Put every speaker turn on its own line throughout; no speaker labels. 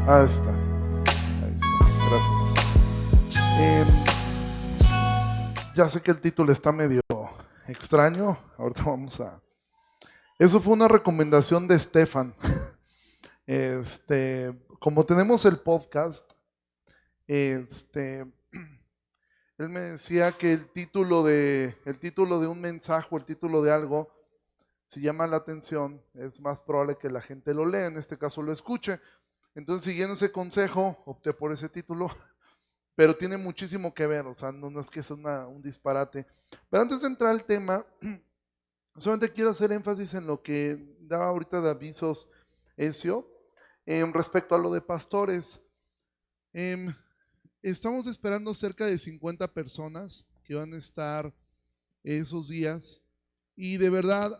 Ah, está. Ahí está. Gracias. Ya sé que el título está medio extraño. Ahorita vamos a... Eso fue una recomendación de Stefan. Como tenemos el podcast, este, él me decía que el título de un mensaje o el título de algo, si llama la atención, es más probable que la gente lo lea, en este caso lo escuche. Entonces, siguiendo ese consejo, opté por ese título, pero tiene muchísimo que ver, o sea, no es que es un disparate. Pero antes de entrar al tema, solamente quiero hacer énfasis en lo que daba ahorita de avisos Ezio, respecto a lo de pastores. Em, Estamos esperando cerca de 50 personas que van a estar esos días y de verdad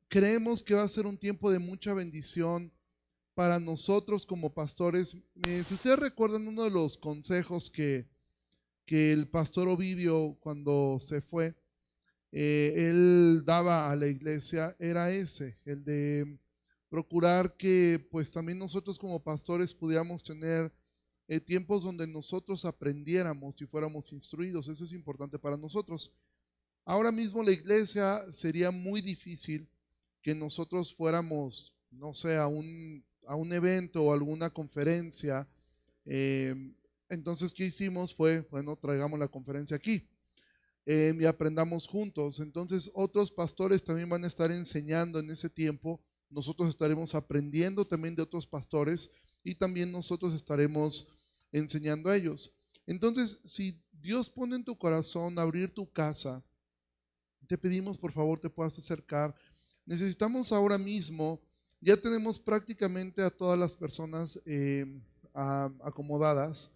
creemos que va a ser un tiempo de mucha bendición para nosotros como pastores. Si ustedes recuerdan uno de los consejos que el pastor Ovidio cuando se fue, él daba a la iglesia, era ese, el de procurar que pues también nosotros como pastores pudiéramos tener tiempos donde nosotros aprendiéramos y fuéramos instruidos. Eso es importante para nosotros. Ahora mismo la iglesia sería muy difícil que nosotros fuéramos, no sé, a un evento o alguna conferencia. eh, entonces, ¿qué hicimos? Fue, bueno, traigamos la conferencia aquí y aprendamos juntos. Entonces, otros pastores también van a estar enseñando en ese tiempo. Nosotros estaremos aprendiendo también de otros pastores y también nosotros estaremos enseñando a ellos. Entonces, si Dios pone en tu corazón abrir tu casa, te pedimos por favor te puedas acercar. Necesitamos ahora mismo, ya tenemos prácticamente a todas las personas acomodadas,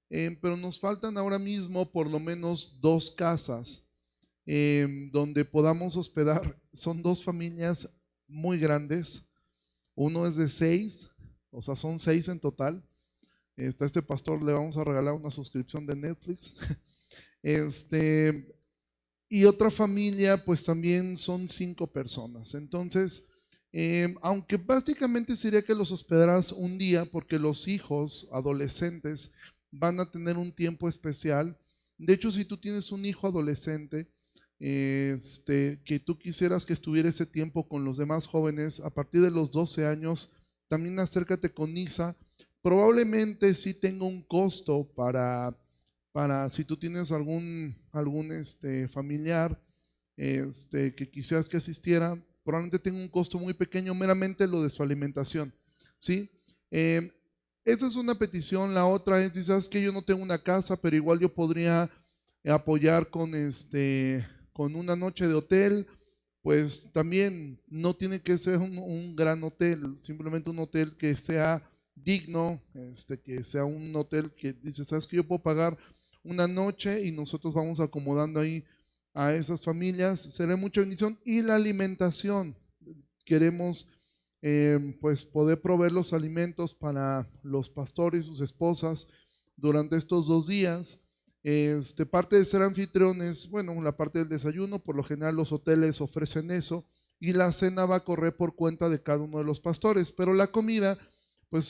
pero nos faltan ahora mismo por lo menos 2 casas donde podamos hospedar. Son 2 familias muy grandes. Uno es de 6, o sea, son 6 en total. A este pastor le vamos a regalar una suscripción de Netflix. Y otra familia, pues también son 5 personas. Entonces, aunque prácticamente sería que los hospedarás un día, porque los hijos adolescentes van a tener un tiempo especial. De hecho, si tú tienes un hijo adolescente, que tú quisieras que estuviera ese tiempo con los demás jóvenes, a partir de los 12 años, también acércate con Isa. Probablemente sí tenga un costo para si tú tienes algún familiar que quisieras que asistiera, probablemente tenga un costo muy pequeño, meramente lo de su alimentación, ¿sí? Eh, Esa es una petición. La otra es, ¿sabes que yo no tengo una casa, pero igual yo podría apoyar con una noche de hotel? Pues también no tiene que ser un gran hotel, simplemente un hotel que sea digno, que sea un hotel que dice, ¿sabes que yo puedo pagar una noche y nosotros vamos acomodando ahí a esas familias? Será mucha bendición. Y la alimentación, queremos pues poder proveer los alimentos para los pastores y sus esposas durante estos 2 días. Parte de ser anfitriones, bueno, la parte del desayuno, por lo general los hoteles ofrecen eso, y la cena va a correr por cuenta de cada uno de los pastores, pero la comida, pues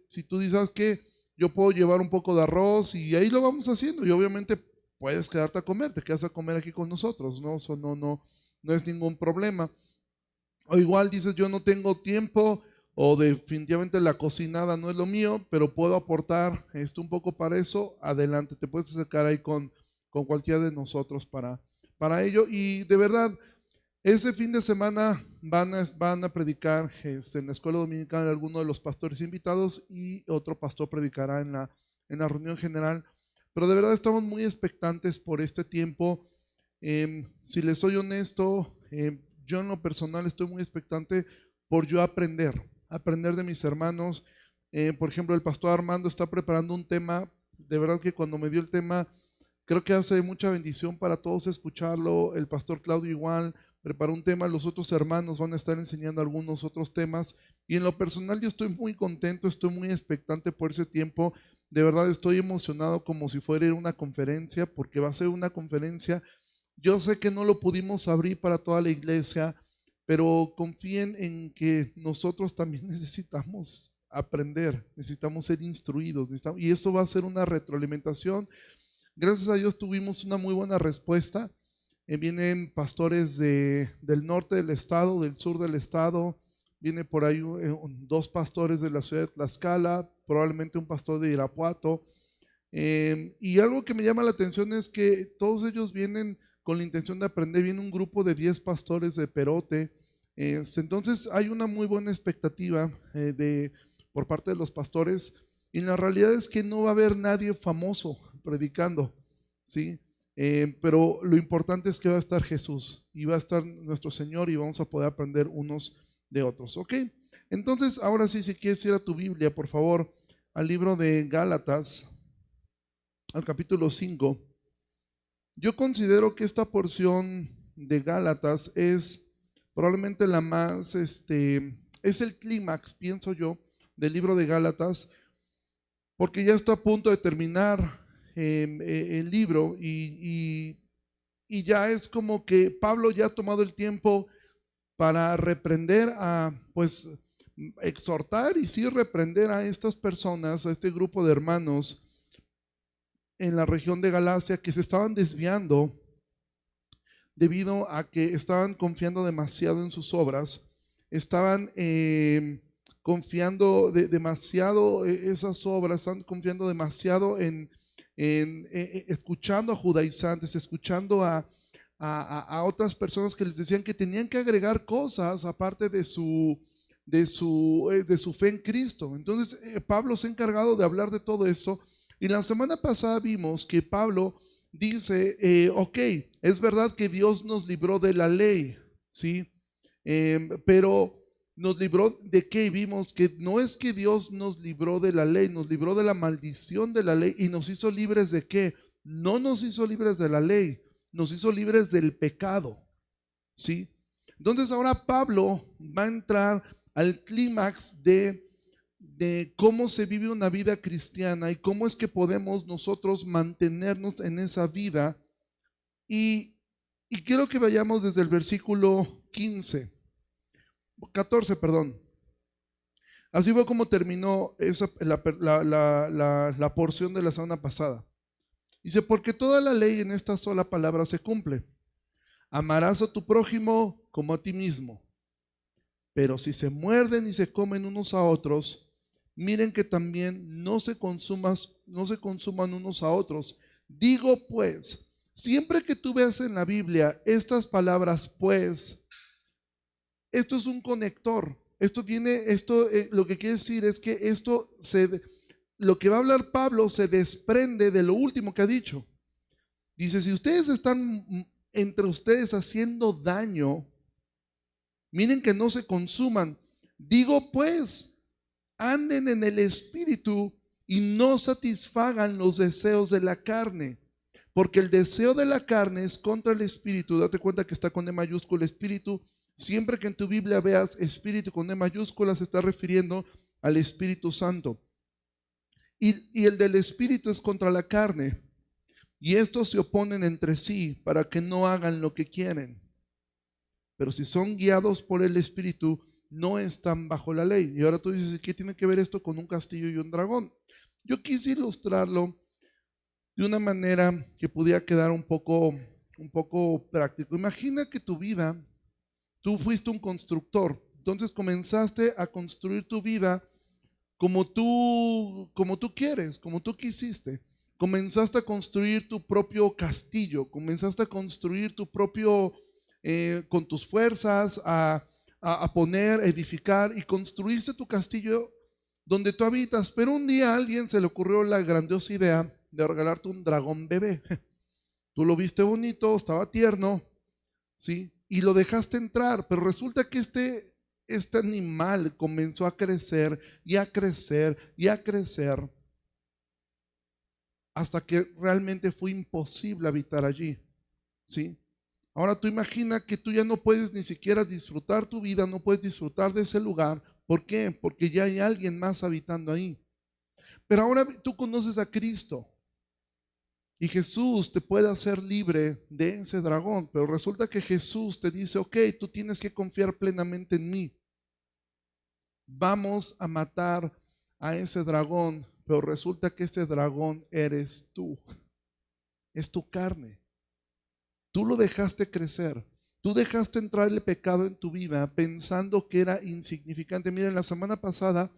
si tú dices que yo puedo llevar un poco de arroz y ahí lo vamos haciendo, y obviamente puedes quedarte a comer, te quedas a comer aquí con nosotros, ¿no? Eso no es ningún problema. O igual dices, yo no tengo tiempo o definitivamente la cocinada no es lo mío, pero puedo aportar un poco para eso. Adelante, te puedes acercar ahí con cualquiera de nosotros para ello. Y de verdad, ese fin de semana van a predicar en la escuela dominical algunos de los pastores invitados y otro pastor predicará en la reunión general. Pero de verdad estamos muy expectantes por este tiempo. Si les soy honesto, yo en lo personal estoy muy expectante por yo aprender de mis hermanos. Por ejemplo, el pastor Armando está preparando un tema, de verdad que cuando me dio el tema, creo que hace mucha bendición para todos escucharlo. El pastor Claudio igual preparó un tema, los otros hermanos van a estar enseñando algunos otros temas. Y en lo personal yo estoy muy contento, estoy muy expectante por ese tiempo. De verdad estoy emocionado como si fuera una conferencia, porque va a ser una conferencia. Yo sé que no lo pudimos abrir para toda la iglesia, pero confíen en que nosotros también necesitamos aprender, necesitamos ser instruidos, y esto va a ser una retroalimentación. Gracias a Dios tuvimos una muy buena respuesta. Vienen pastores del norte del estado, del sur del estado, viene por ahí 2 pastores de la ciudad de Tlaxcala, probablemente un pastor de Irapuato. Y algo que me llama la atención es que todos ellos vienen con la intención de aprender. Viene un grupo de 10 pastores de Perote. Entonces hay una muy buena expectativa por parte de los pastores, y la realidad es que no va a haber nadie famoso predicando, ¿sí? Pero lo importante es que va a estar Jesús y va a estar nuestro Señor, y vamos a poder aprender unos de otros, ¿ok? Entonces, ahora sí, si quieres ir a tu Biblia, por favor, al libro de Gálatas, al capítulo 5. Yo considero que esta porción de Gálatas es probablemente la más, es el clímax, pienso yo, del libro de Gálatas, porque ya está a punto de terminar el libro, y ya es como que Pablo ya ha tomado el tiempo para reprender pues exhortar y sí reprender a estas personas, a este grupo de hermanos en la región de Galacia que se estaban desviando debido a que estaban confiando demasiado en sus obras, estaban confiando demasiado esas obras, están confiando demasiado en escuchando a judaizantes, escuchando a otras personas que les decían que tenían que agregar cosas aparte de su fe en Cristo. Entonces Pablo se ha encargado de hablar de todo esto, y la semana pasada vimos que Pablo dice, ok, es verdad que Dios nos libró de la ley, ¿sí? Pero nos libró de qué. Vimos que no es que Dios nos libró de la ley, nos libró de la maldición de la ley, y nos hizo libres de qué. No nos hizo libres de la ley, nos hizo libres del pecado, ¿sí? Entonces ahora Pablo va a entrar al clímax de cómo se vive una vida cristiana y cómo es que podemos nosotros mantenernos en esa vida. Y quiero que vayamos desde el versículo 14, perdón. Así fue como terminó la porción de la semana pasada. Dice, porque toda la ley en esta sola palabra se cumple: amarás a tu prójimo como a ti mismo. Pero si se muerden y se comen unos a otros, miren que también no se consuman unos a otros. Digo pues, siempre que tú veas en la Biblia estas palabras pues, esto es un conector. Lo que quiere decir es que lo que va a hablar Pablo se desprende de lo último que ha dicho. Dice, si ustedes están entre ustedes haciendo daño, miren que no se consuman. Digo pues, anden en el espíritu y no satisfagan los deseos de la carne, porque el deseo de la carne es contra el espíritu. Date cuenta que está con E mayúscula espíritu. Siempre que en tu Biblia veas espíritu con E mayúscula, se está refiriendo al Espíritu Santo. Y el del espíritu es contra la carne, y estos se oponen entre sí para que no hagan lo que quieren. Pero si son guiados por el espíritu, no están bajo la ley. Y ahora tú dices, ¿qué tiene que ver esto con un castillo y un dragón? Yo quise ilustrarlo de una manera que pudiera quedar un poco práctico. Imagina que tu vida, tú fuiste un constructor, entonces comenzaste a construir tu vida como tú quieres, como tú quisiste. Comenzaste a construir tu propio castillo, comenzaste a construir tu propio, con tus fuerzas, a poner, edificar, y construiste tu castillo donde tú habitas. Pero un día a alguien se le ocurrió la grandiosa idea de regalarte un dragón bebé. Tú lo viste bonito, estaba tierno, ¿sí? Y lo dejaste entrar, pero resulta que este animal comenzó a crecer y a crecer y a crecer hasta que realmente fue imposible habitar allí, ¿sí? Ahora tú imagina que tú ya no puedes ni siquiera disfrutar tu vida, no puedes disfrutar de ese lugar. ¿Por qué? Porque ya hay alguien más habitando ahí. Pero ahora tú conoces a Cristo y Jesús te puede hacer libre de ese dragón, pero resulta que Jesús te dice, ok, tú tienes que confiar plenamente en mí. Vamos a matar a ese dragón, pero resulta que ese dragón eres tú, es tu carne. Tú lo dejaste crecer. Tú dejaste entrar el pecado en tu vida pensando que era insignificante. Miren, la semana pasada,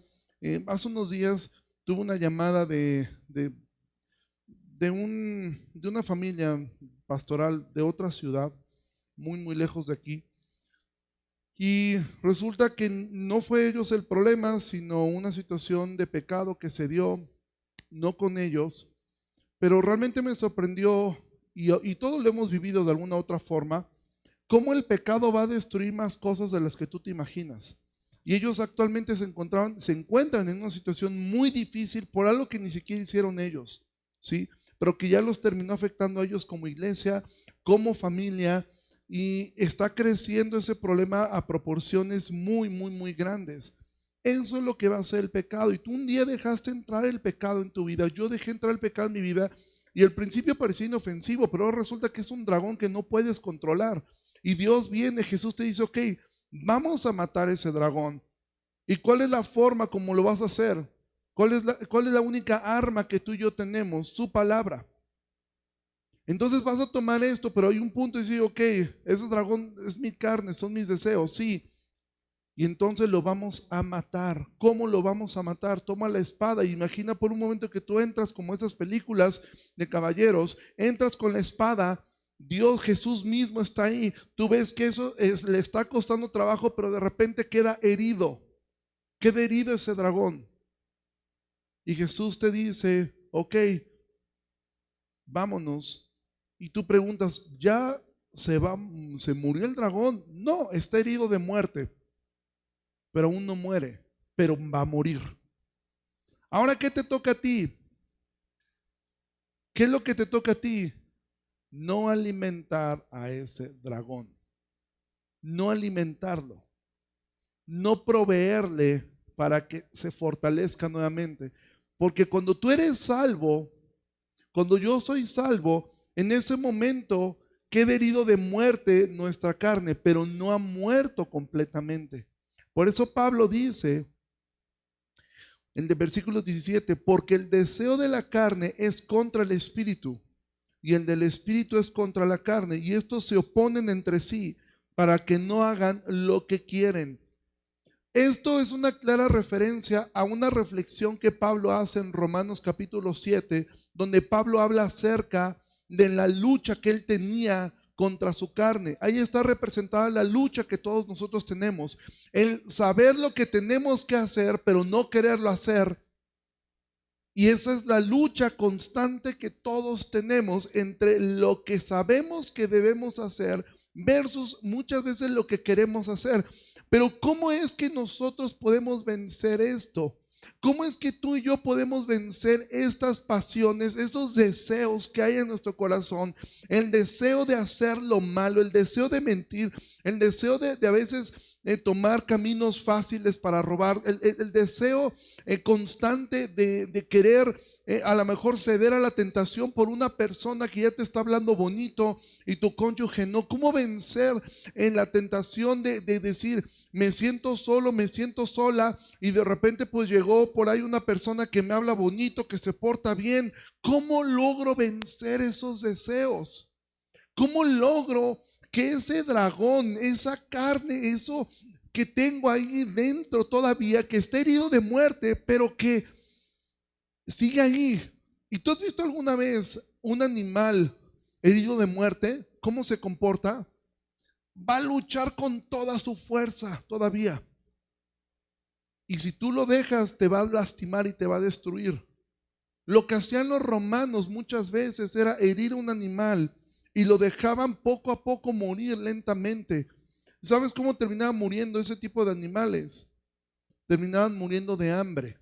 hace unos días, tuve una llamada de una familia pastoral de otra ciudad, muy, muy lejos de aquí. Y resulta que no fue ellos el problema, sino una situación de pecado que se dio, no con ellos, pero realmente me sorprendió, y todos lo hemos vivido de alguna u otra forma, cómo el pecado va a destruir más cosas de las que tú te imaginas. Y ellos actualmente se encuentran en una situación muy difícil por algo que ni siquiera hicieron ellos, ¿sí? Pero que ya los terminó afectando a ellos como iglesia, como familia, y está creciendo ese problema a proporciones muy, muy, muy grandes. Eso es lo que va a hacer el pecado. Y tú un día dejaste entrar el pecado en tu vida. Yo dejé entrar el pecado en mi vida y al principio parecía inofensivo, pero ahora resulta que es un dragón que no puedes controlar. Y Dios viene, Jesús te dice, ok, vamos a matar ese dragón. ¿Y cuál es la forma como lo vas a hacer? ¿Cuál es la única arma que tú y yo tenemos? Su palabra. Entonces vas a tomar esto, pero hay un punto y decir, ok, ese dragón es mi carne, son mis deseos, sí. Y entonces lo vamos a matar. ¿Cómo lo vamos a matar? Toma la espada. Imagina por un momento que tú entras como esas películas de caballeros, entras con la espada. Dios, Jesús mismo está ahí. Tú ves que le está costando trabajo, pero de repente queda herido. Queda herido ese dragón. Y Jesús te dice, ok, vámonos. Y tú preguntas, ¿ya se murió el dragón? No, está herido de muerte, pero aún no muere, pero va a morir. Ahora, ¿qué te toca a ti? ¿Qué es lo que te toca a ti? No alimentar a ese dragón, no alimentarlo, no proveerle para que se fortalezca nuevamente. Porque cuando tú eres salvo, cuando yo soy salvo, en ese momento queda herido de muerte nuestra carne, pero no ha muerto completamente. Por eso Pablo dice en el versículo 17, porque el deseo de la carne es contra el espíritu y el del espíritu es contra la carne, y estos se oponen entre sí para que no hagan lo que quieren. Esto es una clara referencia a una reflexión que Pablo hace en Romanos capítulo 7, donde Pablo habla acerca de la lucha que él tenía contra su carne. Ahí está representada la lucha que todos nosotros tenemos, el saber lo que tenemos que hacer, pero no quererlo hacer. Y esa es la lucha constante que todos tenemos entre lo que sabemos que debemos hacer versus muchas veces lo que queremos hacer. Pero ¿cómo es que nosotros podemos vencer esto? ¿Cómo es que tú y yo podemos vencer estas pasiones, estos deseos que hay en nuestro corazón? El deseo de hacer lo malo, el deseo de mentir, el deseo de a veces tomar caminos fáciles para robar, el deseo constante de querer a lo mejor ceder a la tentación por una persona que ya te está hablando bonito y tu cónyuge no. ¿Cómo vencer en la tentación de decir, me siento solo, me siento sola, y de repente pues llegó por ahí una persona que me habla bonito, que se porta bien? ¿Cómo logro vencer esos deseos? ¿Cómo logro que ese dragón, esa carne, eso que tengo ahí dentro todavía, que está herido de muerte, pero que sigue ahí? ¿Y tú has visto alguna vez un animal herido de muerte? ¿Cómo se comporta? Va a luchar con toda su fuerza todavía. Y si tú lo dejas, te va a lastimar y te va a destruir. Lo que hacían los romanos muchas veces era herir a un animal y lo dejaban poco a poco morir lentamente. ¿Sabes cómo terminaban muriendo ese tipo de animales? Terminaban muriendo de hambre.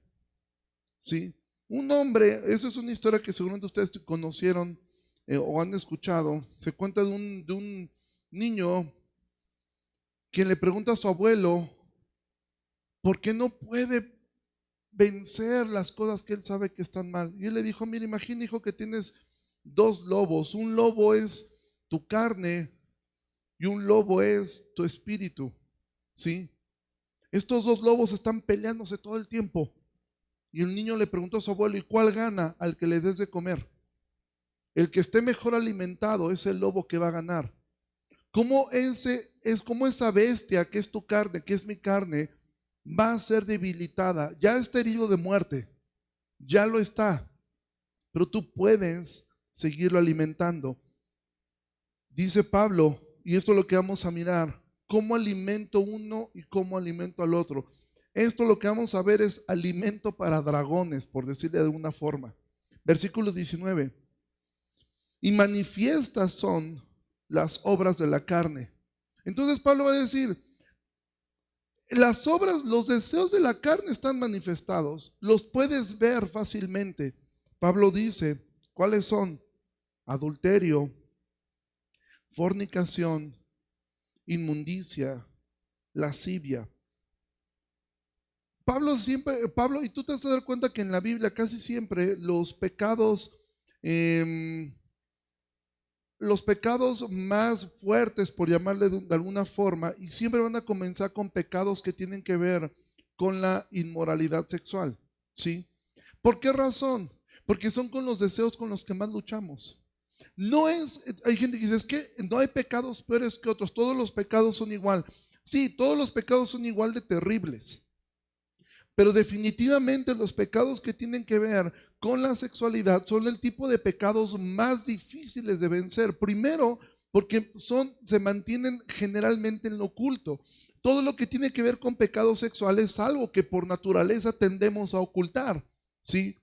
¿Sí? Un hombre, esa es una historia que seguramente ustedes conocieron o han escuchado. Se cuenta de un niño quien le pregunta a su abuelo por qué no puede vencer las cosas que él sabe que están mal. Y él le dijo, mira, imagina, hijo, que tienes dos lobos. Un lobo es tu carne y un lobo es tu espíritu. ¿Sí? Estos dos lobos están peleándose todo el tiempo. Y el niño le preguntó a su abuelo, ¿y cuál gana al que le des de comer? El que esté mejor alimentado es el lobo que va a ganar. ¿Cómo esa bestia que es tu carne, que es mi carne, va a ser debilitada? Ya está herido de muerte, ya lo está, pero tú puedes seguirlo alimentando. Dice Pablo, y esto es lo que vamos a mirar, cómo alimento uno y cómo alimento al otro. Esto lo que vamos a ver es alimento para dragones, por decirle de alguna forma. Versículo 19. Y manifiestas son las obras de la carne. Entonces Pablo va a decir, las obras, los deseos de la carne están manifestados, los puedes ver fácilmente. Pablo dice, ¿cuáles son? Adulterio, fornicación, inmundicia, lascivia. Pablo, y tú te vas a dar cuenta que en la Biblia casi siempre los pecados más fuertes, por llamarle de alguna forma, y siempre van a comenzar con pecados que tienen que ver con la inmoralidad sexual, ¿sí? ¿Por qué razón? Porque son con los deseos con los que más luchamos. Hay gente que dice, es que no hay pecados peores que otros, todos los pecados son igual. Sí, todos los pecados son igual de terribles, pero definitivamente los pecados que tienen que ver con la sexualidad son el tipo de pecados más difíciles de vencer. Primero, porque se mantienen generalmente en lo oculto. Todo lo que tiene que ver con pecados sexuales es algo que por naturaleza tendemos a ocultar, ¿sí?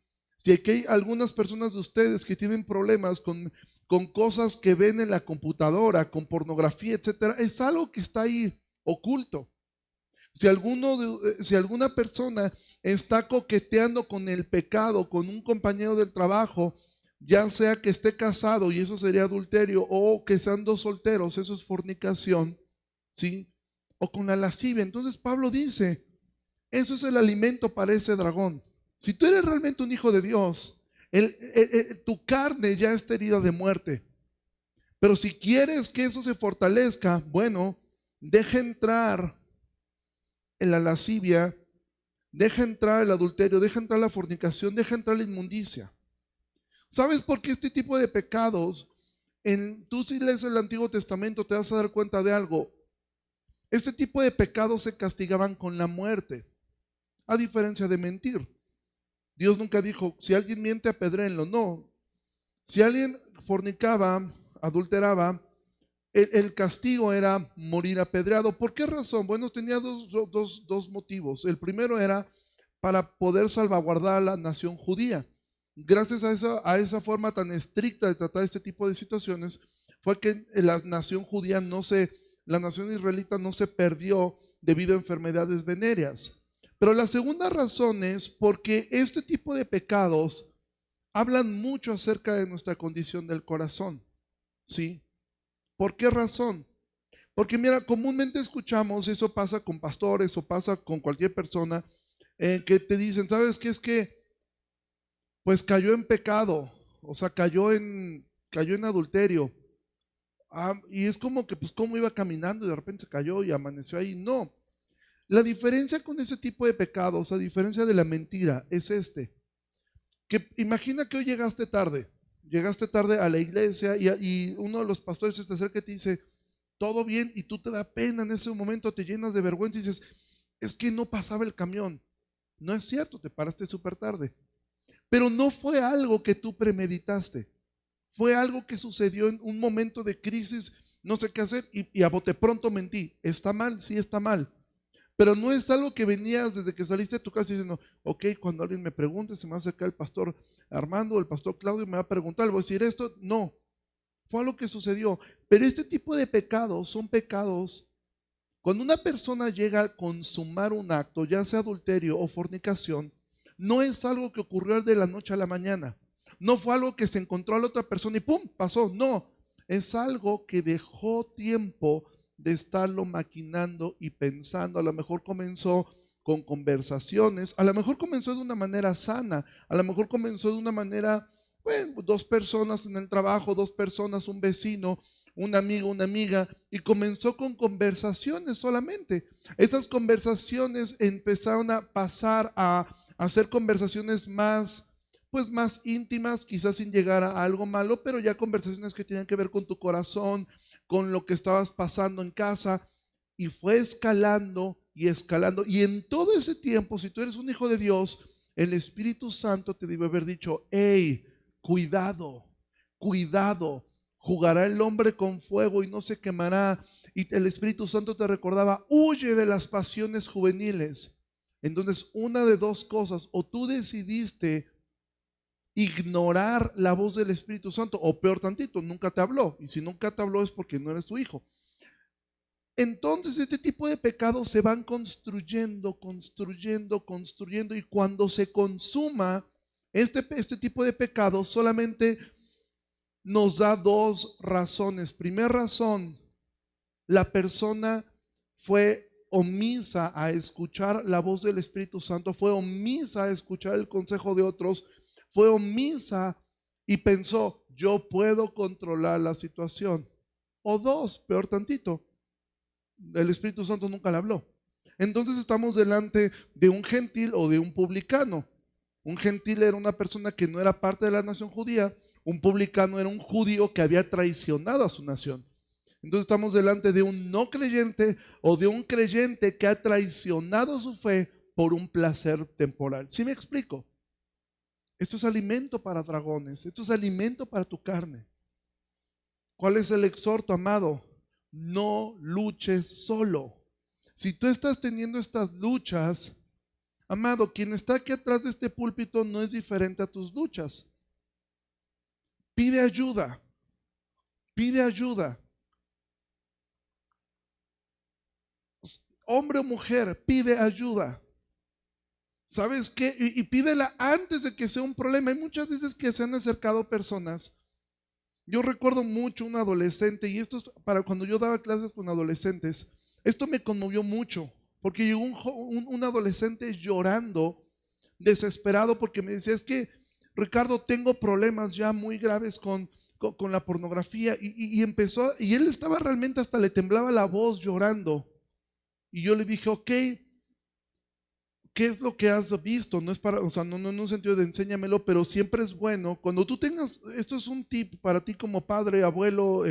Si aquí hay algunas personas de ustedes que tienen problemas con cosas que ven en la computadora, con pornografía, etcétera, es algo que está ahí oculto. Si alguna persona está coqueteando con el pecado, con un compañero del trabajo, ya sea que esté casado y eso sería adulterio, o que sean dos solteros, eso es fornicación, ¿sí? O con la lascivia. Entonces Pablo dice, eso es el alimento para ese dragón. Si tú eres realmente un hijo de Dios, tu carne ya está herida de muerte. Pero si quieres que eso se fortalezca, bueno, deja entrar en la lascivia, deja entrar el adulterio, deja entrar la fornicación, deja entrar la inmundicia. ¿Sabes por qué este tipo de pecados? Tú si lees el Antiguo Testamento te vas a dar cuenta de algo. Este tipo de pecados se castigaban con la muerte, a diferencia de mentir. Dios nunca dijo, si alguien miente, apedréenlo. No. Si alguien fornicaba, adulteraba, el castigo era morir apedreado. ¿Por qué razón? Bueno, tenía dos motivos. El primero era para poder salvaguardar a la nación judía. Gracias a esa forma tan estricta de tratar este tipo de situaciones, fue que la nación judía la nación israelita no se perdió debido a enfermedades venéreas. Pero la segunda razón es porque este tipo de pecados hablan mucho acerca de nuestra condición del corazón, ¿sí? ¿Por qué razón? Porque mira, comúnmente escuchamos, eso pasa con pastores o pasa con cualquier persona, que te dicen, ¿sabes qué? Es que pues cayó en pecado, o sea, cayó en adulterio. Y es como que pues cómo iba caminando y de repente se cayó y amaneció ahí. No, la diferencia con ese tipo de pecados, a diferencia de la mentira, es que imagina que hoy llegaste tarde a la iglesia y uno de los pastores se te acerca y te dice, todo bien, y tú te da pena en ese momento, te llenas de vergüenza y dices, es que no pasaba el camión. No es cierto, te paraste súper tarde. Pero no fue algo que tú premeditaste. Fue algo que sucedió en un momento de crisis, no sé qué hacer, y a bote pronto mentí. ¿Está mal? Sí, está mal. Pero no es algo que venías desde que saliste de tu casa diciendo, ok, cuando alguien me pregunte, se me va a acercar el pastor Armando o el pastor Claudio y me va a preguntar, ¿voy a decir esto? No, fue algo que sucedió. Pero este tipo de pecados son pecados. Cuando una persona llega a consumar un acto, ya sea adulterio o fornicación, no es algo que ocurrió de la noche a la mañana. No fue algo que se encontró a la otra persona y ¡pum! Pasó. No, es algo que dejó tiempo de estarlo maquinando y pensando. A lo mejor comenzó con conversaciones, a lo mejor comenzó de una manera sana, a lo mejor comenzó de una manera, bueno, dos personas en el trabajo, dos personas, un vecino, un amigo, una amiga, y comenzó con conversaciones solamente. Estas conversaciones empezaron a pasar a hacer conversaciones más, pues más íntimas, quizás sin llegar a algo malo, pero ya conversaciones que tienen que ver con tu corazón, con lo que estabas pasando en casa, y fue escalando y escalando. Y en todo ese tiempo, si tú eres un hijo de Dios, el Espíritu Santo te debe haber dicho: hey, cuidado, cuidado, jugará el hombre con fuego y no se quemará. Y el Espíritu Santo te recordaba: huye de las pasiones juveniles. Entonces, una de dos cosas: o tú decidiste ignorar la voz del Espíritu Santo, o peor tantito, nunca te habló. Y si nunca te habló es porque no eres tu hijo. Entonces este tipo de pecados se van construyendo, y cuando se consuma este tipo de pecados, solamente nos da dos razones. Primera razón: la persona fue omisa a escuchar la voz del Espíritu Santo, fue omisa a escuchar el consejo de otros, fue omisa y pensó: yo puedo controlar la situación. O dos, peor tantito, el Espíritu Santo nunca le habló. Entonces estamos delante de un gentil o de un publicano. Un gentil era una persona que no era parte de la nación judía. Un publicano era un judío que había traicionado a su nación. Entonces estamos delante de un no creyente o de un creyente que ha traicionado su fe por un placer temporal. ¿Sí me explico? Esto es alimento para dragones. Esto es alimento para tu carne. ¿Cuál es el exhorto, amado? No luches solo. Si tú estás teniendo estas luchas, amado, quien está aquí atrás de este púlpito no es diferente a tus luchas. Pide ayuda. Pide ayuda. Hombre o mujer, pide ayuda. ¿Sabes qué? Y pídela antes de que sea un problema. Hay muchas veces que se han acercado personas. Yo recuerdo mucho un adolescente, y esto es para cuando yo daba clases con adolescentes. Esto me conmovió mucho, porque llegó un adolescente llorando, desesperado, porque me decía: es que, Ricardo, tengo problemas ya muy graves con la pornografía. Y empezó, y él estaba realmente, hasta le temblaba la voz llorando. Y yo le dije: ok, ¿qué es lo que has visto? No es para, o sea, no en un sentido de enséñamelo, pero siempre es bueno, cuando tú tengas, esto es un tip para ti como padre, abuelo,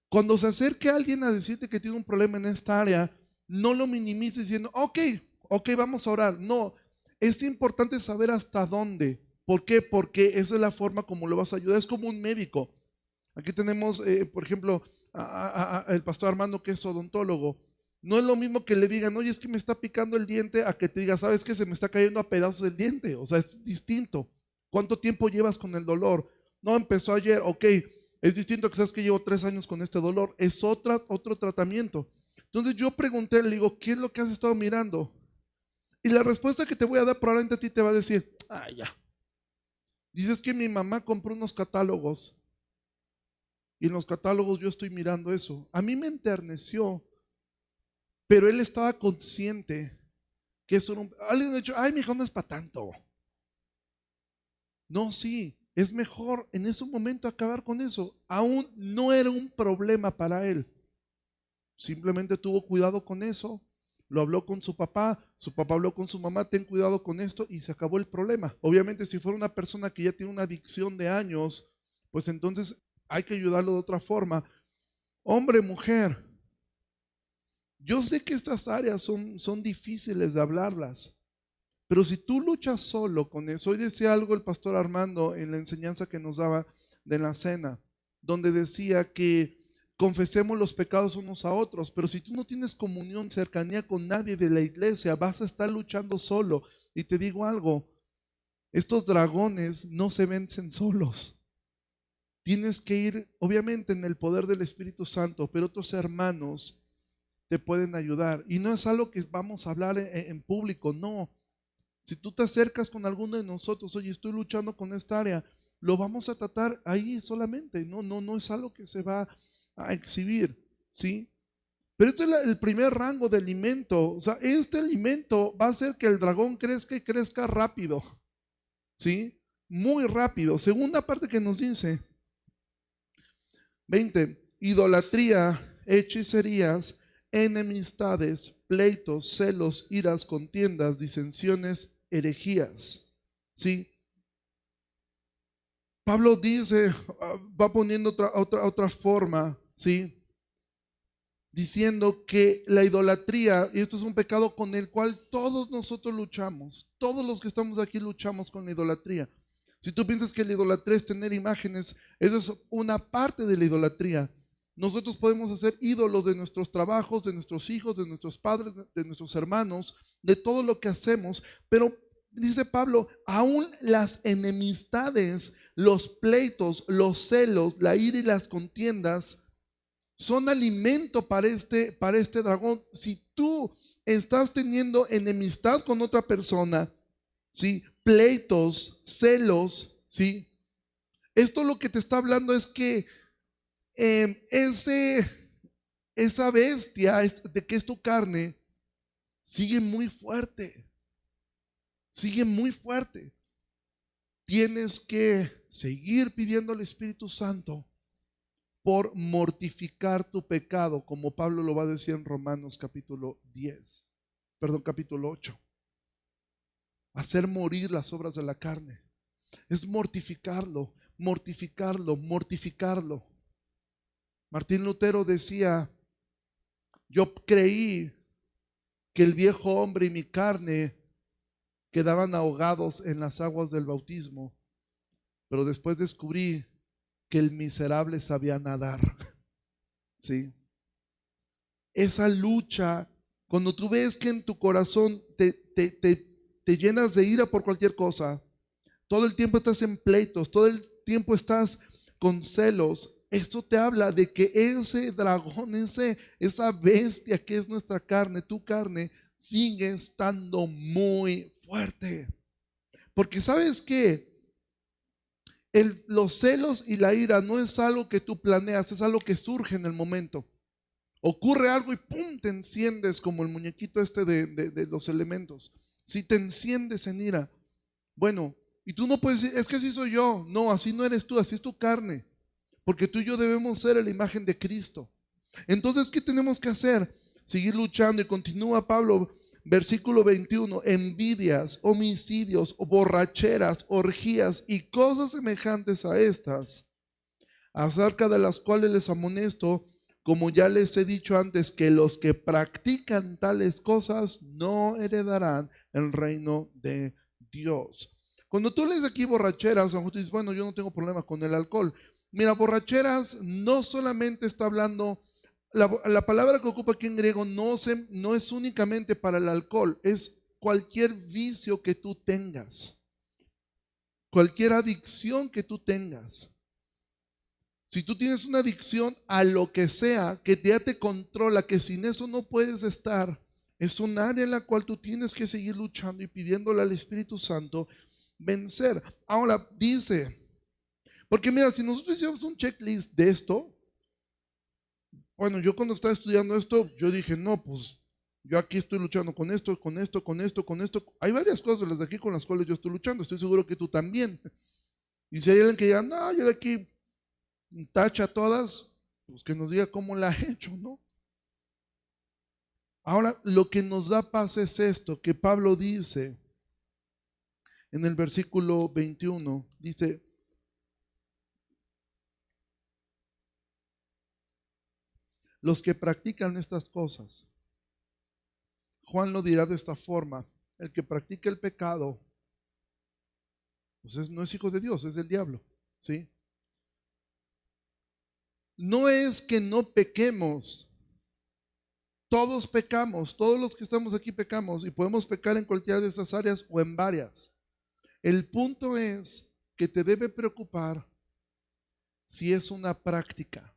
cuando se acerque alguien a decirte que tiene un problema en esta área, no lo minimices diciendo: ok, vamos a orar. No, es importante saber hasta dónde. ¿Por qué? Porque esa es la forma como lo vas a ayudar. Es como un médico. Aquí tenemos, por ejemplo, el pastor Armando, que es odontólogo. No es lo mismo que le digan: oye, es que me está picando el diente, a que te diga: sabes que se me está cayendo a pedazos el diente. O sea, es distinto. ¿Cuánto tiempo llevas con el dolor? No, empezó ayer. Ok, es distinto que sabes que llevo 3 años con este dolor. Es otro tratamiento. Entonces yo pregunté, le digo: ¿qué es lo que has estado mirando? Y la respuesta que te voy a dar probablemente a ti te va a decir: ya. Dices que mi mamá compró unos catálogos, y en los catálogos yo estoy mirando eso. A mí me enterneció, pero él estaba consciente que eso era alguien ha dicho: ay, mi hijo, no es para tanto. No, sí, es mejor en ese momento acabar con eso. Aún no era un problema para él. Simplemente tuvo cuidado con eso, lo habló con su papá habló con su mamá: ten cuidado con esto, y se acabó el problema. Obviamente, si fuera una persona que ya tiene una adicción de años, pues entonces hay que ayudarlo de otra forma. Hombre, mujer, yo sé que estas áreas son difíciles de hablarlas, pero si tú luchas solo con eso. Hoy decía algo el pastor Armando en la enseñanza que nos daba de la cena, donde decía que confesemos los pecados unos a otros, pero si tú no tienes comunión, cercanía con nadie de la iglesia, vas a estar luchando solo. Y te digo algo: estos dragones no se vencen solos. Tienes que ir, obviamente, en el poder del Espíritu Santo, pero otros hermanos te pueden ayudar. Y no es algo que vamos a hablar en público, no. Si tú te acercas con alguno de nosotros: oye, estoy luchando con esta área, lo vamos a tratar ahí solamente. No es algo que se va a exhibir, ¿sí? Pero este es el primer rango de alimento. O sea, este alimento va a hacer que el dragón crezca, y crezca rápido, ¿sí? Muy rápido. Segunda parte que nos dice, 20: idolatría, hechicerías, enemistades, pleitos, celos, iras, contiendas, disensiones, herejías. ¿Sí? Pablo dice, va poniendo otra forma, ¿sí? Diciendo que la idolatría, y esto es un pecado con el cual todos nosotros luchamos, todos los que estamos aquí luchamos con la idolatría. Si tú piensas que la idolatría es tener imágenes, eso es una parte de la idolatría. Nosotros podemos hacer ídolos de nuestros trabajos, de nuestros hijos, de nuestros padres, de nuestros hermanos, de todo lo que hacemos, pero dice Pablo, aún las enemistades, los pleitos, los celos, la ira y las contiendas son alimento para este dragón. Si tú estás teniendo enemistad con otra persona, ¿sí? Pleitos, celos, ¿sí? Esto lo que te está hablando es que esa bestia de que es tu carne sigue muy fuerte. Sigue muy fuerte. Tienes que seguir pidiendo al Espíritu Santo por mortificar tu pecado, como Pablo lo va a decir en Romanos capítulo 8. Hacer morir las obras de la carne. Es mortificarlo, mortificarlo, mortificarlo. Martín Lutero decía, yo creí que el viejo hombre y mi carne quedaban ahogados en las aguas del bautismo, pero después descubrí que el miserable sabía nadar. ¿Sí? Esa lucha, cuando tú ves que en tu corazón te llenas de ira por cualquier cosa, todo el tiempo estás en pleitos, todo el tiempo estás con celos, esto te habla de que ese dragón, esa bestia que es nuestra carne, tu carne, sigue estando muy fuerte. Porque ¿sabes qué? Los celos y la ira no es algo que tú planeas, es algo que surge en el momento. Ocurre algo y ¡pum! Te enciendes como el muñequito de los elementos. Si te enciendes en ira, bueno, y tú no puedes decir, es que así soy yo. No, así no eres tú, así es tu carne. Porque tú y yo debemos ser la imagen de Cristo. Entonces, ¿qué tenemos que hacer? Seguir luchando. Y continúa Pablo, versículo 21, envidias, homicidios, borracheras, orgías y cosas semejantes a estas, acerca de las cuales les amonesto, como ya les he dicho antes, que los que practican tales cosas no heredarán el reino de Dios. Cuando tú lees aquí borracheras, a lo mejor tú dices, bueno, yo no tengo problema con el alcohol. Mira, borracheras no solamente está hablando, la palabra que ocupa aquí en griego no es únicamente para el alcohol, es cualquier vicio que tú tengas, cualquier adicción que tú tengas. Si tú tienes una adicción a lo que sea, que ya te controla, que sin eso no puedes estar, es un área en la cual tú tienes que seguir luchando y pidiéndole al Espíritu Santo vencer. Ahora dice, porque mira, si nosotros hiciéramos un checklist de esto, bueno, yo cuando estaba estudiando esto, yo dije, no, pues yo aquí estoy luchando con esto, con esto, con esto, con esto. Hay varias cosas las de aquí con las cuales yo estoy luchando, estoy seguro que tú también. Y si hay alguien que diga, no, yo de aquí tacha todas, pues que nos diga cómo la ha hecho, ¿no? Ahora, lo que nos da paz es esto, que Pablo dice en el versículo 21, dice, los que practican estas cosas, Juan lo dirá de esta forma, el que practica el pecado, pues no es hijo de Dios, es del diablo, ¿sí? No es que no pequemos, todos pecamos, todos los que estamos aquí pecamos y podemos pecar en cualquiera de esas áreas o en varias. El punto es que te debe preocupar si es una práctica,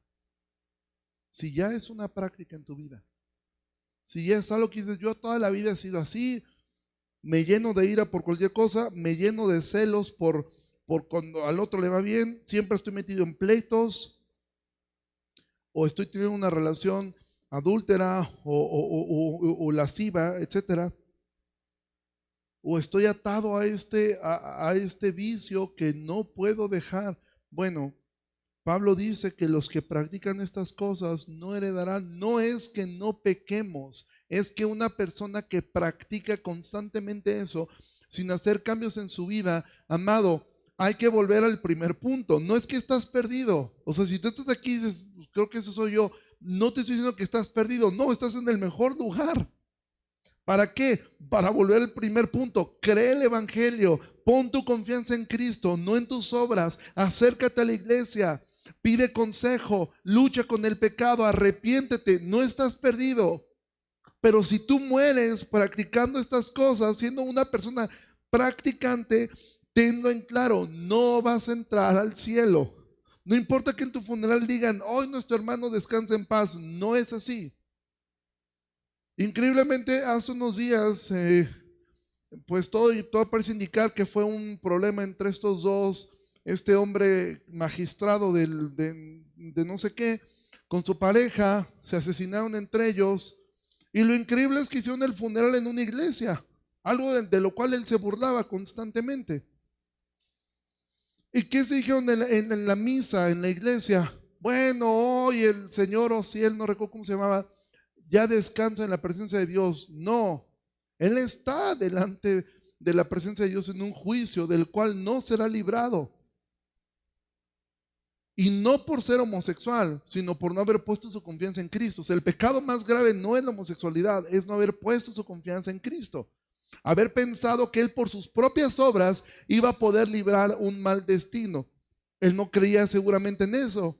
si ya es una práctica en tu vida, si ya es algo que dices, yo toda la vida he sido así, me lleno de ira por cualquier cosa, me lleno de celos por cuando al otro le va bien, siempre estoy metido en pleitos, o estoy teniendo una relación adúltera o lasciva, etcétera, o estoy atado a este vicio que no puedo dejar. Bueno, Pablo dice que los que practican estas cosas no heredarán. No es que no pequemos, es que una persona que practica constantemente eso sin hacer cambios en su vida, amado, hay que volver al primer punto. No es que estás perdido. O sea, si tú estás aquí y dices, creo que eso soy yo, no te estoy diciendo que estás perdido. No, estás en el mejor lugar. ¿Para qué? Para volver al primer punto. Cree el evangelio. Pon tu confianza en Cristo, no en tus obras. Acércate a la iglesia. Pide consejo. Lucha con el pecado. Arrepiéntete. No estás perdido. Pero si tú mueres practicando estas cosas, siendo una persona practicante, tenlo en claro, no vas a entrar al cielo. No importa que en tu funeral digan, hoy nuestro hermano descansa en paz. No es así. Increíblemente, hace unos días, pues todo parece indicar que fue un problema entre estos dos, este hombre magistrado de no sé qué, con su pareja, se asesinaron entre ellos, y lo increíble es que hicieron el funeral en una iglesia, algo de lo cual él se burlaba constantemente. ¿Y qué se dijeron en la misa, en la iglesia? Bueno, hoy el señor Ociel, no recuerdo cómo se llamaba, ya descansa en la presencia de Dios. No, él está delante de la presencia de Dios en un juicio del cual no será librado. Y no por ser homosexual, sino por no haber puesto su confianza en Cristo. O sea, el pecado más grave no es la homosexualidad, es no haber puesto su confianza en Cristo. Haber pensado que él por sus propias obras iba a poder librar un mal destino. Él no creía seguramente en eso.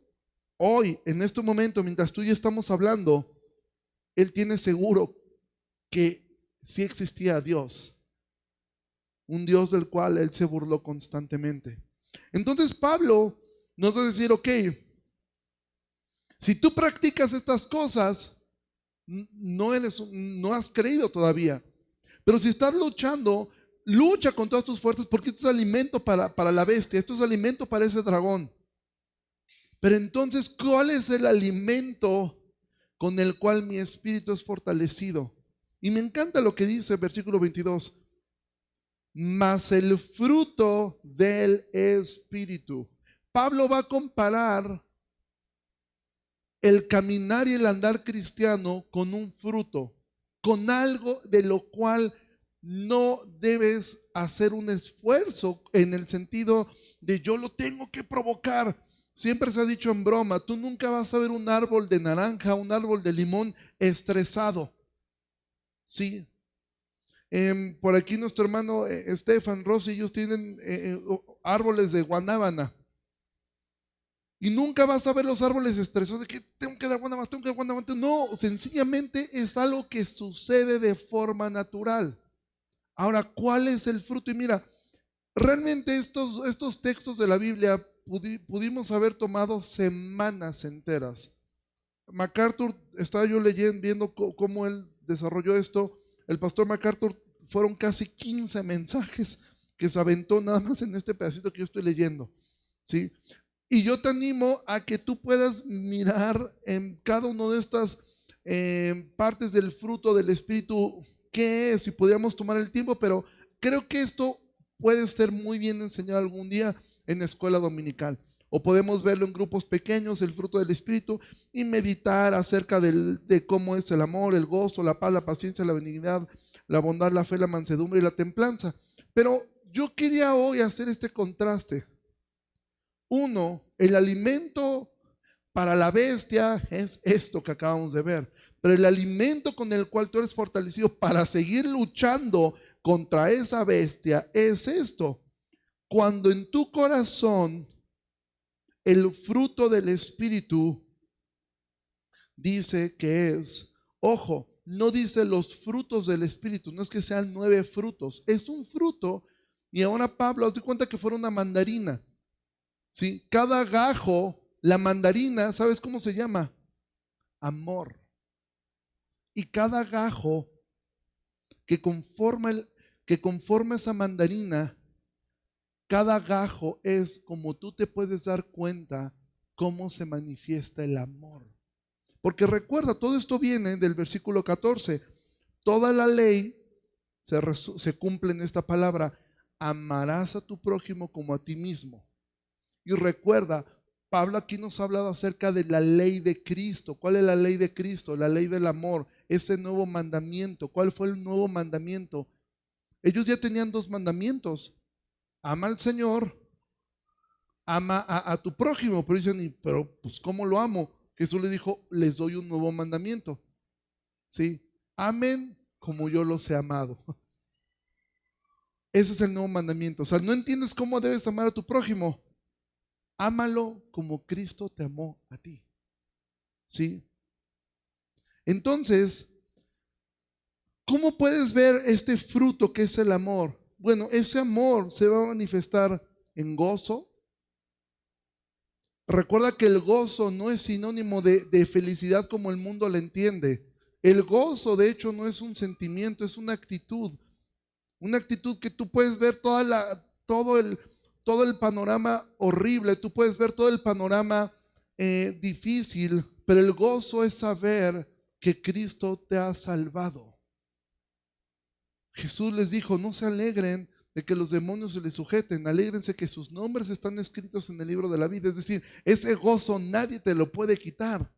Hoy, en este momento, mientras tú y yo estamos hablando, él tiene seguro que sí existía Dios, un Dios del cual él se burló constantemente. Entonces Pablo nos va a decir, ok, si tú practicas estas cosas, no has creído todavía. Pero si estás luchando, lucha con todas tus fuerzas, porque esto es alimento para la bestia, esto es alimento para ese dragón. Pero entonces, ¿cuál es el alimento con el cual mi espíritu es fortalecido? Y me encanta lo que dice el versículo 22. Mas el fruto del espíritu. Pablo va a comparar el caminar y el andar cristiano con un fruto, con algo de lo cual no debes hacer un esfuerzo en el sentido de yo lo tengo que provocar. Siempre se ha dicho en broma, tú nunca vas a ver un árbol de naranja, un árbol de limón estresado. Sí. Por aquí nuestro hermano Estefan, Rosy, ellos tienen árboles de guanábana. Y nunca vas a ver los árboles estresados de que tengo que dar guanábana, tengo que dar guanábana. No, sencillamente es algo que sucede de forma natural. Ahora, ¿cuál es el fruto? Y mira, realmente estos textos de la Biblia pudimos haber tomado semanas enteras. MacArthur, estaba yo leyendo, viendo cómo él desarrolló esto. El pastor MacArthur, fueron casi 15 mensajes que se aventó nada más en este pedacito que yo estoy leyendo, ¿sí? Y yo te animo a que tú puedas mirar en cada una de estas partes del fruto del Espíritu, qué es, si podíamos tomar el tiempo, pero creo que esto puede ser muy bien enseñado algún día en la escuela dominical. O podemos verlo en grupos pequeños, el fruto del Espíritu, y meditar acerca de cómo es el amor, el gozo, la paz, la paciencia, la benignidad, la bondad, la fe, la mansedumbre y la templanza. Pero yo quería hoy hacer este contraste. Uno, el alimento para la bestia es esto que acabamos de ver. Pero el alimento con el cual tú eres fortalecido para seguir luchando contra esa bestia es esto. Cuando en tu corazón el fruto del Espíritu dice que es, ojo, no dice los frutos del Espíritu, no es que sean 9 frutos, es un fruto. Y ahora Pablo, haz de cuenta que fuera una mandarina. ¿Sí? Cada gajo, la mandarina, ¿sabes cómo se llama? Amor. Y cada gajo que conforma esa mandarina, cada gajo es como tú te puedes dar cuenta cómo se manifiesta el amor. Porque recuerda, todo esto viene del versículo 14. Toda la ley se cumple en esta palabra: amarás a tu prójimo como a ti mismo. Y recuerda, Pablo aquí nos ha hablado acerca de la ley de Cristo. ¿Cuál es la ley de Cristo? La ley del amor, ese nuevo mandamiento. ¿Cuál fue el nuevo mandamiento? Ellos ya tenían 2 mandamientos: ama al Señor, ama a tu prójimo. Pero dicen, pero pues ¿cómo lo amo? Jesús les dijo, les doy un nuevo mandamiento. ¿Sí? Amen como yo los he amado. Ese es el nuevo mandamiento. O sea, ¿no entiendes cómo debes amar a tu prójimo? Ámalo como Cristo te amó a ti. ¿Sí? Entonces, ¿cómo puedes ver este fruto que es el amor? Bueno, ese amor se va a manifestar en gozo. Recuerda que el gozo no es sinónimo de felicidad como el mundo la entiende. El gozo, de hecho, no es un sentimiento, es una actitud. Una actitud que tú puedes ver todo el panorama horrible, tú puedes ver todo el panorama difícil, pero el gozo es saber que Cristo te ha salvado. Jesús les dijo, no se alegren de que los demonios se les sujeten, alégrense que sus nombres están escritos en el libro de la vida. Es decir, ese gozo nadie te lo puede quitar.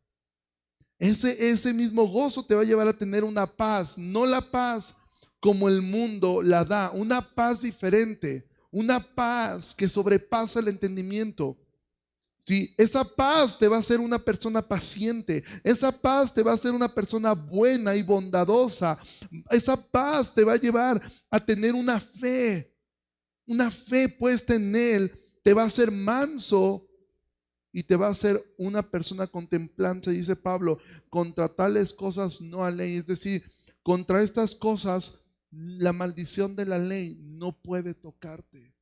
Ese mismo gozo te va a llevar a tener una paz, no la paz como el mundo la da, una paz diferente, una paz que sobrepasa el entendimiento. Sí, esa paz te va a hacer una persona paciente, esa paz te va a hacer una persona buena y bondadosa, esa paz te va a llevar a tener una fe puesta en Él, te va a hacer manso y te va a hacer una persona contemplante. Dice Pablo, contra tales cosas no hay ley, es decir, contra estas cosas la maldición de la ley no puede tocarte.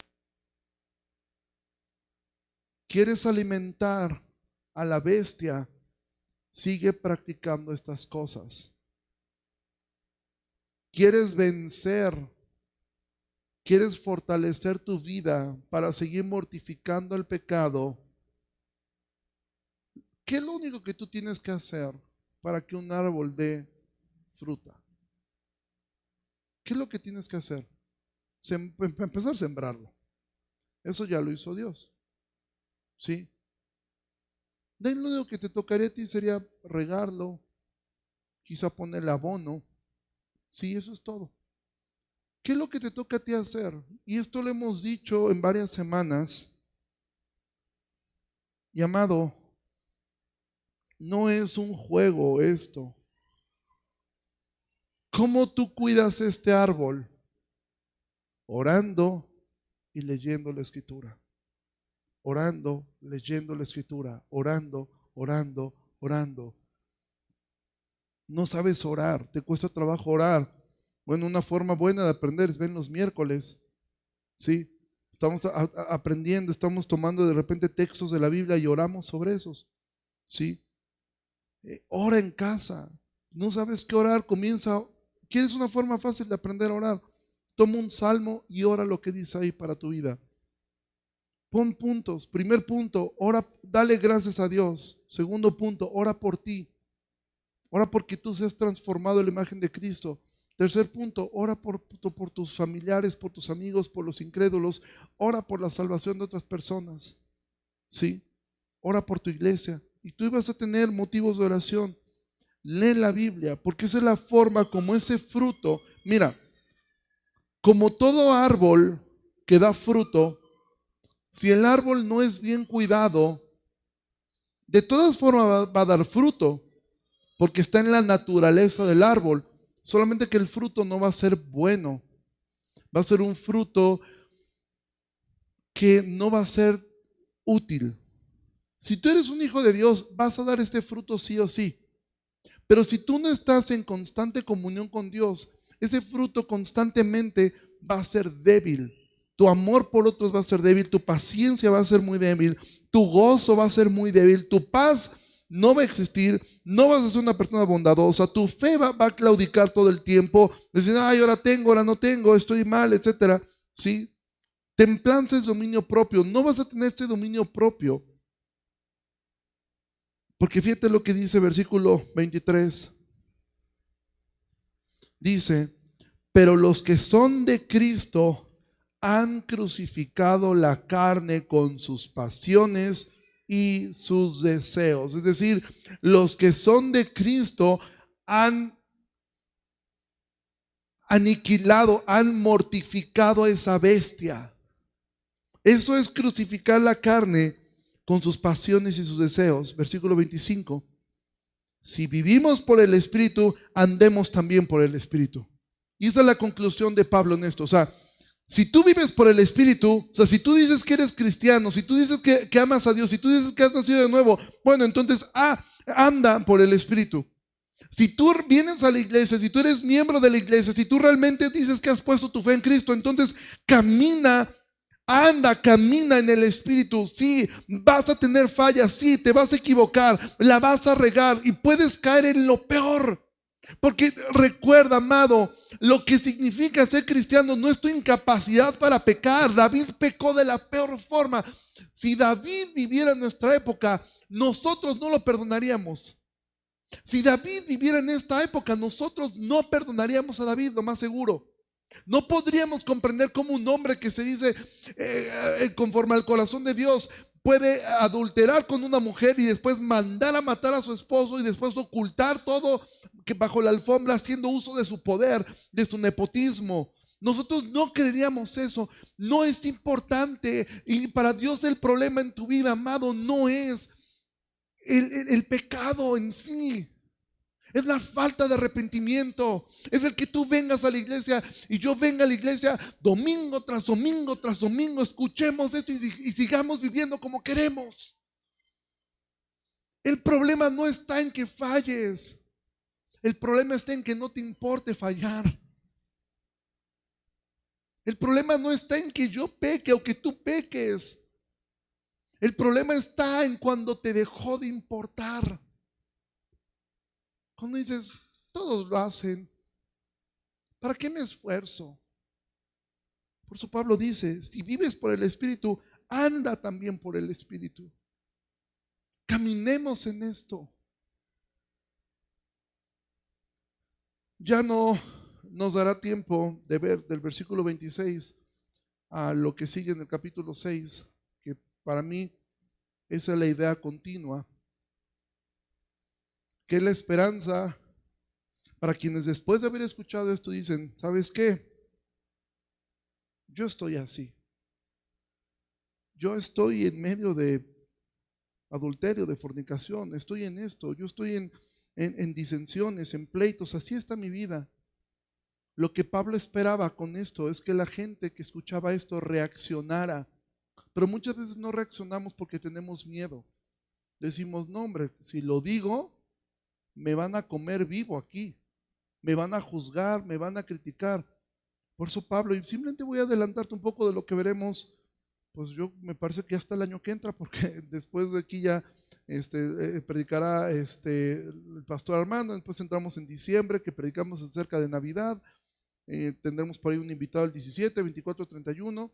¿Quieres alimentar a la bestia? Sigue practicando estas cosas. ¿Quieres vencer? ¿Quieres fortalecer tu vida para seguir mortificando el pecado? ¿Qué es lo único que tú tienes que hacer para que un árbol dé fruta? ¿Qué es lo que tienes que hacer? Empezar a sembrarlo. Eso ya lo hizo Dios. ¿Sí? Lo único que te tocaría a ti sería regarlo, quizá ponerle abono. Sí, eso es todo. ¿Qué es lo que te toca a ti hacer? Y esto lo hemos dicho en varias semanas. Y amado, no es un juego esto. ¿Cómo tú cuidas este árbol? Orando y leyendo la Escritura. Orando, leyendo la Escritura. Orando, orando, orando. No sabes orar, te cuesta trabajo orar. Bueno, una forma buena de aprender es ven los miércoles. ¿Sí? Estamos aprendiendo, estamos tomando de repente textos de la Biblia y oramos sobre esos. ¿Sí? Ora en casa. No sabes qué orar, comienza. ¿Quieres una forma fácil de aprender a orar? Toma un salmo y ora lo que dice ahí para tu vida. Pon puntos. Primer punto, ora, dale gracias a Dios. Segundo punto, ora por ti. Ora porque tú seas transformado en la imagen de Cristo. Tercer punto, ora por tus familiares, por tus amigos, por los incrédulos. Ora por la salvación de otras personas. ¿Sí? Ora por tu iglesia. Y tú ibas a tener motivos de oración. Lee la Biblia, porque esa es la forma como ese fruto. Mira, como todo árbol que da fruto, si el árbol no es bien cuidado, de todas formas va a dar fruto, porque está en la naturaleza del árbol. Solamente que el fruto no va a ser bueno. Va a ser un fruto que no va a ser útil. Si tú eres un hijo de Dios, vas a dar este fruto sí o sí. Pero si tú no estás en constante comunión con Dios, ese fruto constantemente va a ser débil. Tu amor por otros va a ser débil, tu paciencia va a ser muy débil, tu gozo va a ser muy débil, tu paz no va a existir, no vas a ser una persona bondadosa, tu fe va a claudicar todo el tiempo, decir, ay, ahora tengo, ahora no tengo, estoy mal, etcétera. ¿Sí? Templanza es dominio propio, no vas a tener este dominio propio. Porque fíjate lo que dice versículo 23. Dice, pero los que son de Cristo han crucificado la carne con sus pasiones y sus deseos. Es decir, los que son de Cristo han aniquilado, han mortificado a esa bestia. Eso es crucificar la carne con sus pasiones y sus deseos. Versículo 25. Si vivimos por el Espíritu, andemos también por el Espíritu. Y esa es la conclusión de Pablo en esto. O sea, si tú vives por el Espíritu, o sea, si tú dices que eres cristiano, si tú dices que amas a Dios, si tú dices que has nacido de nuevo, bueno, entonces anda por el Espíritu. Si tú vienes a la iglesia, si tú eres miembro de la iglesia, si tú realmente dices que has puesto tu fe en Cristo, entonces camina en el Espíritu. Sí, vas a tener fallas, sí, te vas a equivocar, la vas a regar y puedes caer en lo peor. Porque recuerda, amado, lo que significa ser cristiano no es tu incapacidad para pecar. David pecó de la peor forma. Si David viviera en nuestra época, nosotros no lo perdonaríamos. Si David viviera en esta época, nosotros no perdonaríamos a David, lo más seguro. No podríamos comprender cómo un hombre que se dice conforme al corazón de Dios puede adulterar con una mujer y después mandar a matar a su esposo y después ocultar todo que bajo la alfombra, haciendo uso de su poder, de su nepotismo. Nosotros no creeríamos eso. No es importante. Y para Dios el problema en tu vida, amado, no es el pecado en sí. Es la falta de arrepentimiento. Es el que tú vengas a la iglesia y yo venga a la iglesia domingo tras domingo tras domingo. Escuchemos esto y sigamos viviendo como queremos. El problema no está en que falles. El problema está en que no te importe fallar. El problema no está en que yo peque o que tú peques. El problema está en cuando te dejó de importar. Cuando dices, todos lo hacen, ¿para qué me esfuerzo? Por eso Pablo dice, si vives por el Espíritu, anda también por el Espíritu. Caminemos en esto. Ya no nos dará tiempo de ver del versículo 26 a lo que sigue en el capítulo 6, que para mí esa es la idea continua, que es la esperanza para quienes después de haber escuchado esto dicen, ¿sabes qué? Yo estoy así. Yo estoy en medio de adulterio, de fornicación, estoy en esto, yo estoy en disensiones, en pleitos, así está mi vida. Lo que Pablo esperaba con esto es que la gente que escuchaba esto reaccionara, pero muchas veces no reaccionamos porque tenemos miedo. Decimos, no hombre, si lo digo, me van a comer vivo aquí, me van a juzgar, me van a criticar. Por eso Pablo, y simplemente voy a adelantarte un poco de lo que veremos, pues yo me parece que hasta el año que entra, porque después de aquí ya predicará el pastor Armando, después entramos en diciembre que predicamos acerca de Navidad, tendremos por ahí un invitado el 17, 24, 31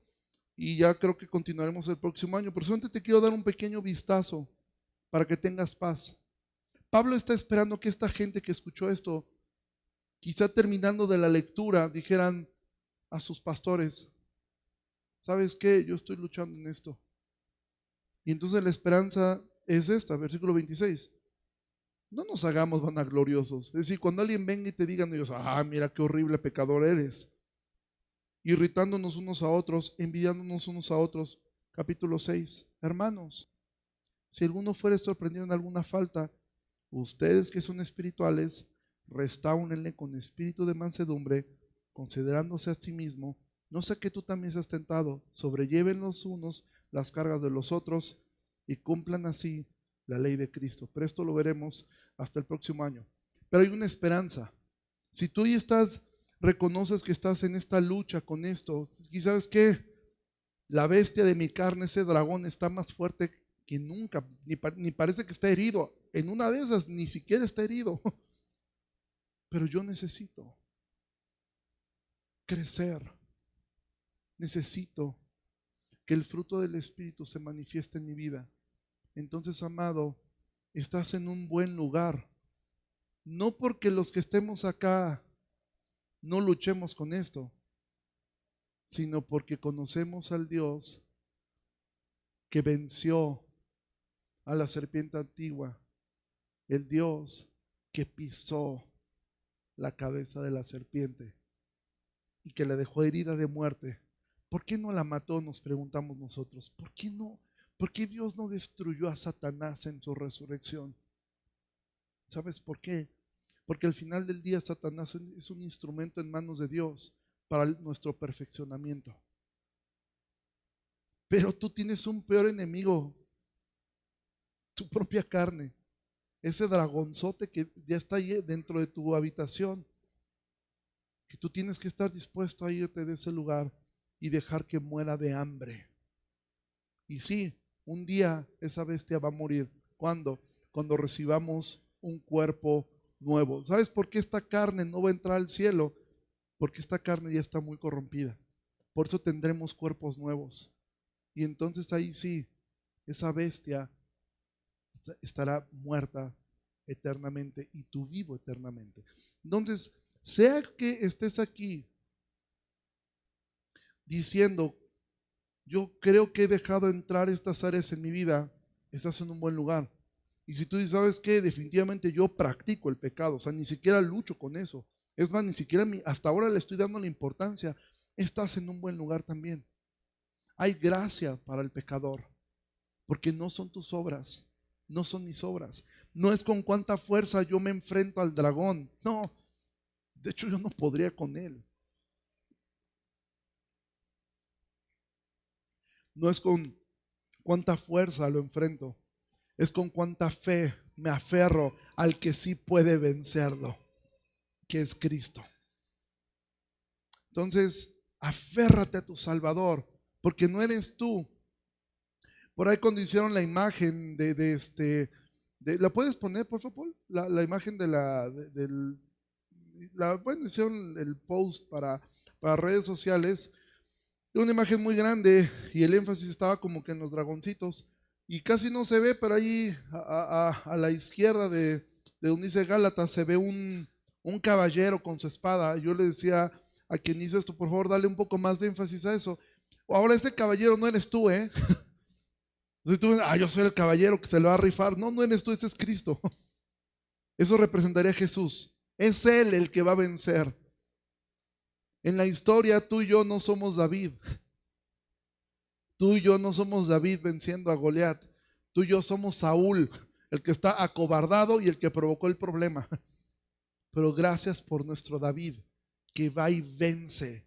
y ya creo que continuaremos el próximo año. Por eso antes te quiero dar un pequeño vistazo para que tengas paz. Pablo está esperando que esta gente que escuchó esto, quizá terminando de la lectura, dijeran a sus pastores, ¿sabes qué? Yo estoy luchando en esto. Y entonces la esperanza es esta, versículo 26. No nos hagamos vanagloriosos. Es decir, cuando alguien venga y te diga, mira qué horrible pecador eres. Irritándonos unos a otros, envidiándonos unos a otros. Capítulo 6. Hermanos, si alguno fuere sorprendido en alguna falta, ustedes que son espirituales, restáurenle con espíritu de mansedumbre, considerándose a sí mismo, no sea que tú también seas tentado, sobrelleven los unos las cargas de los otros y cumplan así la ley de Cristo. Pero esto lo veremos hasta el próximo año. Pero hay una esperanza. Si tú ya reconoces que estás en esta lucha con esto, y sabes que la bestia de mi carne, ese dragón, está más fuerte que nunca, ni parece que está herido. En una de esas ni siquiera está herido. Pero yo necesito crecer. Necesito que el fruto del Espíritu se manifieste en mi vida. Entonces, amado, estás en un buen lugar. No porque los que estemos acá no luchemos con esto, sino porque conocemos al Dios que venció a la serpiente antigua, el Dios que pisó la cabeza de la serpiente y que la dejó herida de muerte, ¿por qué no la mató? Nos preguntamos nosotros. ¿Por qué no? ¿Por qué Dios no destruyó a Satanás en su resurrección? ¿Sabes por qué? Porque al final del día Satanás es un instrumento en manos de Dios para nuestro perfeccionamiento. Pero tú tienes un peor enemigo, tu propia carne, ese dragonzote que ya está ahí dentro de tu habitación, que tú tienes que estar dispuesto a irte de ese lugar y dejar que muera de hambre. Y sí, un día esa bestia va a morir. ¿Cuándo? Cuando recibamos un cuerpo nuevo. ¿Sabes por qué esta carne no va a entrar al cielo? Porque esta carne ya está muy corrompida. Por eso tendremos cuerpos nuevos. Y entonces ahí sí, esa bestia estará muerta eternamente y tú vivo eternamente. Entonces, sea que estés aquí diciendo, yo creo que he dejado entrar estas áreas en mi vida, estás en un buen lugar. Y si tú dices, ¿sabes qué? Definitivamente yo practico el pecado, o sea, ni siquiera lucho con eso. Es más, ni siquiera hasta ahora le estoy dando la importancia. Estás en un buen lugar también. Hay gracia para el pecador, porque no son tus obras, no son mis obras. No es con cuánta fuerza yo me enfrento al dragón. No, de hecho yo no podría con él. No es con cuánta fuerza lo enfrento, es con cuánta fe me aferro al que sí puede vencerlo, que es Cristo. Entonces, aférrate a tu Salvador, porque no eres tú. Por ahí cuando hicieron la imagen ¿la puedes poner, por favor? La imagen bueno, hicieron el post para redes sociales. Una imagen muy grande y el énfasis estaba como que en los dragoncitos. Y casi no se ve, pero ahí a la izquierda de donde dice Gálatas se ve un caballero con su espada. Yo le decía a quien hizo esto, por favor, dale un poco más de énfasis a eso. Ahora, este caballero no eres tú, ¿eh? Entonces tú, yo soy el caballero que se lo va a rifar. No, no eres tú, ese es Cristo. Eso representaría a Jesús. Es Él el que va a vencer. En la historia, tú y yo no somos David. Tú y yo no somos David venciendo a Goliat. Tú y yo somos Saúl, el que está acobardado y el que provocó el problema. Pero gracias por nuestro David, que va y vence,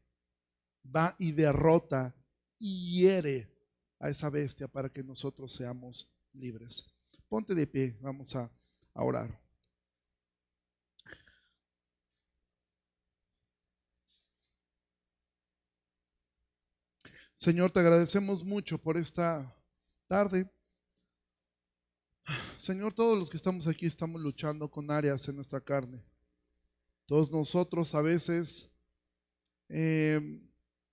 va y derrota y hiere a esa bestia para que nosotros seamos libres. Ponte de pie, vamos a orar. Señor, te agradecemos mucho por esta tarde. Señor, todos los que estamos aquí estamos luchando con áreas en nuestra carne. Todos nosotros a veces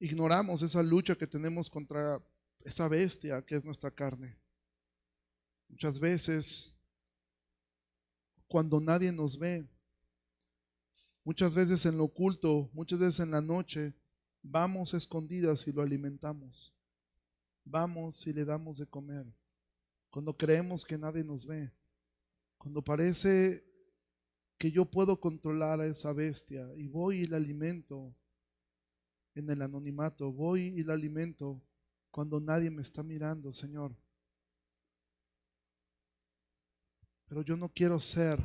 ignoramos esa lucha que tenemos contra esa bestia que es nuestra carne. Muchas veces, cuando nadie nos ve, muchas veces en lo oculto, muchas veces en la noche, vamos escondidas y lo alimentamos. Vamos y le damos de comer. Cuando creemos que nadie nos ve. Cuando parece que yo puedo controlar a esa bestia y voy y la alimento en el anonimato, voy y la alimento cuando nadie me está mirando, Señor. Pero yo no quiero ser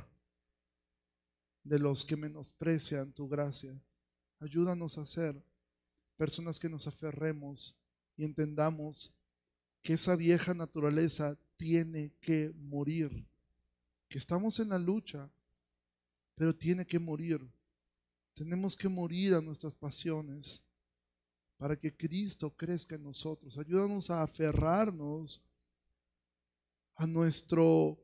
de los que menosprecian tu gracia. Ayúdanos a ser personas que nos aferremos y entendamos que esa vieja naturaleza tiene que morir, que estamos en la lucha, pero tiene que morir. Tenemos que morir a nuestras pasiones para que Cristo crezca en nosotros. Ayúdanos a aferrarnos a nuestro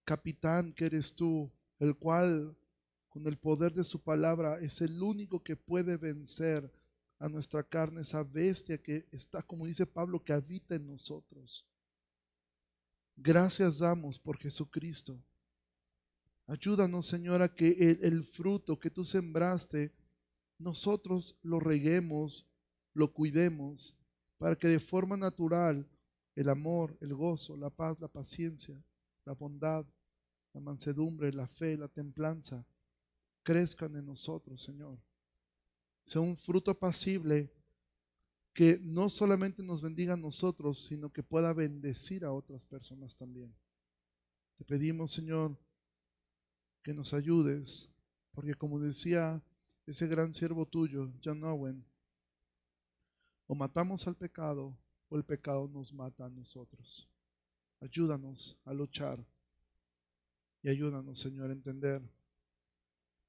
capitán que eres tú, el cual con el poder de su palabra es el único que puede vencer a nuestra carne, esa bestia que está, como dice Pablo, que habita en nosotros. Gracias damos por Jesucristo. Ayúdanos, Señor, a que el fruto que tú sembraste, nosotros lo reguemos, lo cuidemos, para que de forma natural el amor, el gozo, la paz, la paciencia, la bondad, la mansedumbre, la fe, la templanza, crezcan en nosotros, Señor. sea un fruto apacible que no solamente nos bendiga a nosotros, sino que pueda bendecir a otras personas también. Te pedimos, Señor, que nos ayudes, porque como decía ese gran siervo tuyo, John Owen, o matamos al pecado o el pecado nos mata a nosotros. Ayúdanos a luchar y ayúdanos, Señor, a entender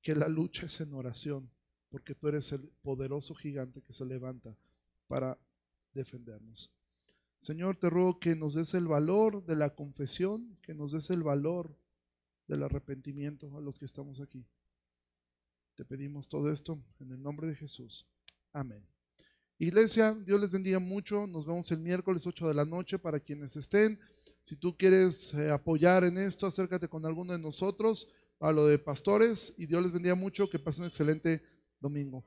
que la lucha es en oración, porque tú eres el poderoso gigante que se levanta para defendernos. Señor, te ruego que nos des el valor de la confesión, que nos des el valor del arrepentimiento a los que estamos aquí. Te pedimos todo esto en el nombre de Jesús. Amén. Iglesia, Dios les bendiga mucho. Nos vemos el miércoles 8 de la noche para quienes estén. Si tú quieres apoyar en esto, acércate con alguno de nosotros a lo de pastores y Dios les bendiga mucho. Que pasen un excelente domingo.